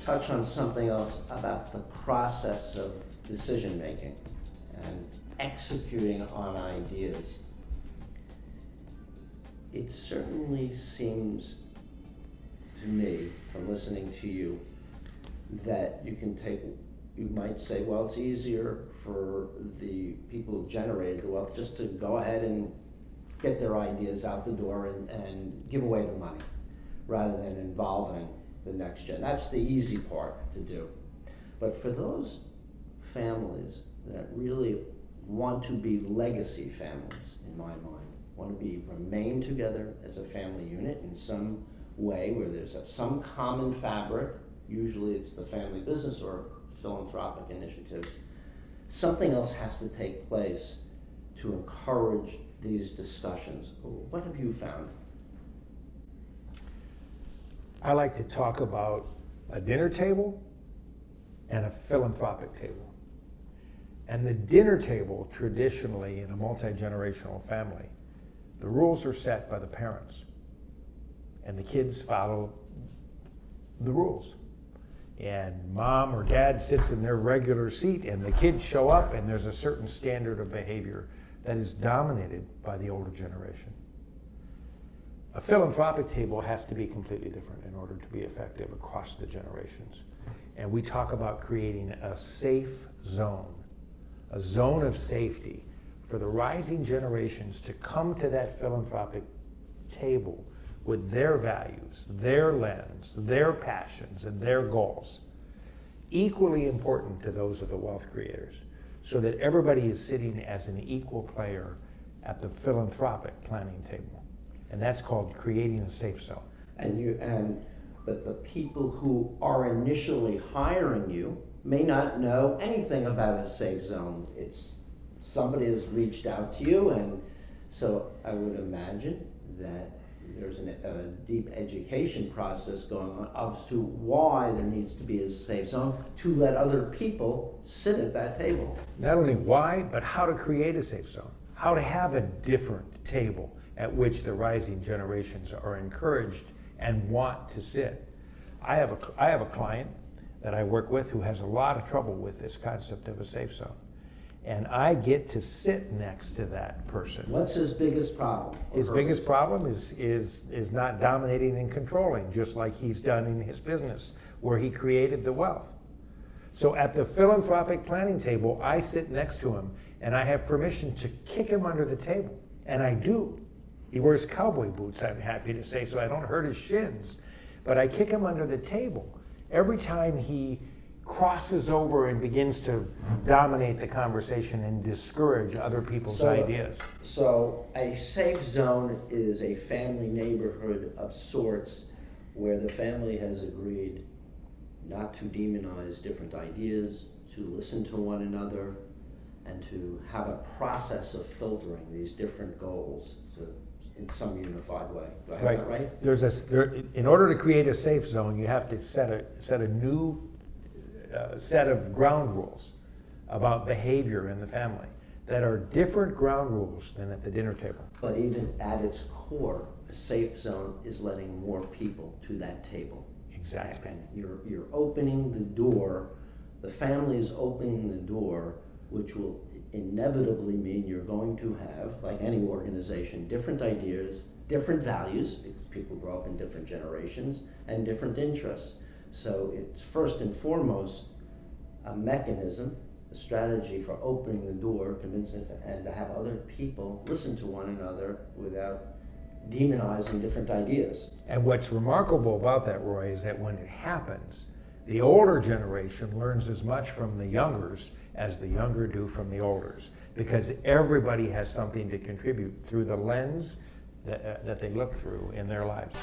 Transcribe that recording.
touch on something else about the process of decision making and executing on ideas. It certainly seems to me, from listening to you, that you might say, well, it's easier for the people who've generated the wealth just to go ahead and get their ideas out the door and give away the money, rather than involving the next gen. That's the easy part to do. But for those families that really want to be legacy families, in my mind, want to remain together as a family unit in some way where there's some common fabric, usually it's the family business or philanthropic initiatives, something else has to take place to encourage these discussions. What have you found? I like to talk about a dinner table and a philanthropic table. And the dinner table, traditionally in a multi-generational family, the rules are set by the parents, and the kids follow the rules. And mom or dad sits in their regular seat, and the kids show up, and there's a certain standard of behavior that is dominated by the older generation. A philanthropic table has to be completely different in order to be effective across the generations. And we talk about creating a safe zone, a zone of safety for the rising generations to come to that philanthropic table with their values, their lens, their passions, and their goals, equally important to those of the wealth creators, so that everybody is sitting as an equal player at the philanthropic planning table. And that's called creating a safe zone. But the people who are initially hiring you may not know anything about a safe zone. It's somebody has reached out to you, and so I would imagine that there's a deep education process going on as to why there needs to be a safe zone to let other people sit at that table. Not only why, but how to create a safe zone, how to have a different table at which the rising generations are encouraged and want to sit. I have a client that I work with who has a lot of trouble with this concept of a safe zone. And I get to sit next to that person. What's his biggest problem? His biggest problem is not dominating and controlling, just like he's done in his business, where he created the wealth. So at the philanthropic planning table, I sit next to him, and I have permission to kick him under the table. And I do. He wears cowboy boots, I'm happy to say, so I don't hurt his shins. But I kick him under the table every time he crosses over and begins to dominate the conversation and discourage other people's ideas. So a safe zone is a family neighborhood of sorts where the family has agreed not to demonize different ideas, to listen to one another, and to have a process of filtering these different goals in some unified way. Do I have that right? In order to create a safe zone, you have to set a new set of ground rules about behavior in the family that are different ground rules than at the dinner table. But even at its core, a safe zone is letting more people to that table. Exactly. And you're opening the door, the family is opening the door, which will inevitably mean you're going to have, like any organization, different ideas, different values, because people grow up in different generations, and different interests. So it's first and foremost a mechanism, a strategy for opening the door, convincing, and to have other people listen to one another without demonizing different ideas. And what's remarkable about that, Roy, is that when it happens, the older generation learns as much from the youngers as the younger do from the olders, because everybody has something to contribute through the lens that they look through in their lives.